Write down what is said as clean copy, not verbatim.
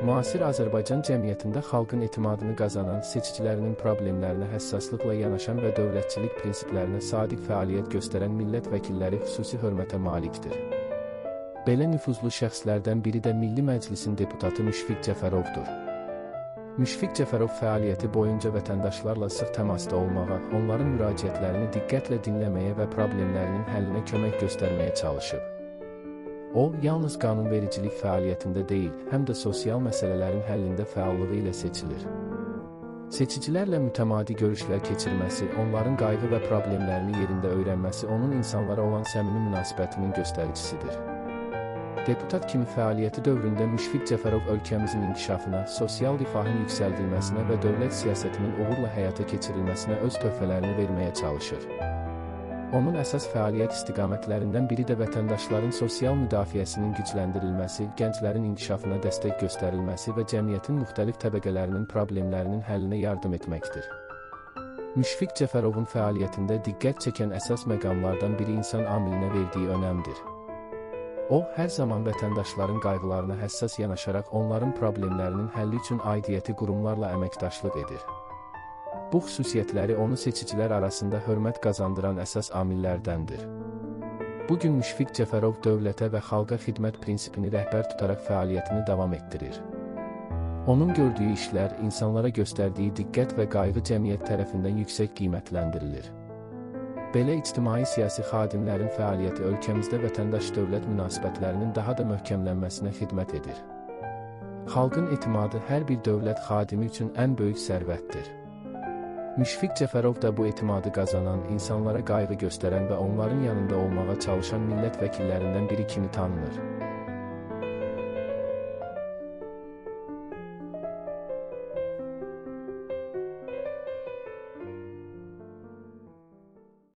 Müasir Azərbaycan cəmiyyətində xalqın etimadını qazanan, seçicilərinin problemlərinə həssaslıqla yanaşan və dövlətçilik prinsiplərinə sadiq fəaliyyət göstərən millət vəkilləri xüsusi hörmətə malikdir. Belə nüfuzlu şəxslərdən biri də Milli Məclisin deputatı Müşfiq Cəfərovdur. Müşfiq Cəfərov fəaliyyəti boyunca vətəndaşlarla sıx təmasda olmağa, onların müraciətlərini diqqətlə dinləməyə və problemlərinin həllinə kömək göstərməyə çalışıb. O, yalnız qanunvericilik fəaliyyətində deyil, həm də sosial məsələlərin həllində fəallığı ilə seçilir. Seçicilərlə mütəmadi görüşlər keçirməsi, onların qayğı və problemlərini yerində öyrənməsi onun insanlara olan səmimi münasibətinin göstəricisidir. Deputat kimi fəaliyyəti dövründə Müşfiq Cəfərov ölkəmizin inkişafına, sosial rifahın yüksəldilməsinə və dövlət siyasətinin uğurla həyata keçirilməsinə öz töhfələrini verməyə çalışır. Onun əsas fəaliyyət istiqamətlərindən biri də vətəndaşların sosial müdafiəsinin gücləndirilməsi, gənclərin inkişafına dəstək göstərilməsi və cəmiyyətin müxtəlif təbəqələrinin problemlərinin həllinə yardım etməkdir. Müşfiq Cəfərovun fəaliyyətində diqqət çəkən əsas məqamlardan biri insan amilinə verdiyi önəmdir. O, hər zaman vətəndaşların qayğılarına həssas yanaşaraq onların problemlərinin həlli üçün aidiyyəti qurumlarla əməkdaşlıq edir. Bu xüsusiyyətləri onu seçicilər arasında hörmət qazandıran əsas amillərdəndir. Bugün Müşfiq Cəfərov dövlətə və xalqa xidmət prinsipini rəhbər tutaraq fəaliyyətini davam etdirir. Onun gördüyü işlər, insanlara göstərdiyi diqqət və qayğı cəmiyyət tərəfindən yüksək qiymətləndirilir. Belə ictimai-siyasi xadimlərin fəaliyyəti ölkəmizdə vətəndaş-dövlət münasibətlərinin daha da möhkəmlənməsinə xidmət edir. Xalqın etimadı hər bir dövlət xadimi üçün ən böyük sərvətdir. Müşfiq Cəfərov da bu etimadı qazanan, insanlara qayğı göstərən və onların yanında olmağa çalışan millət vəkillərindən biri kimi tanınır.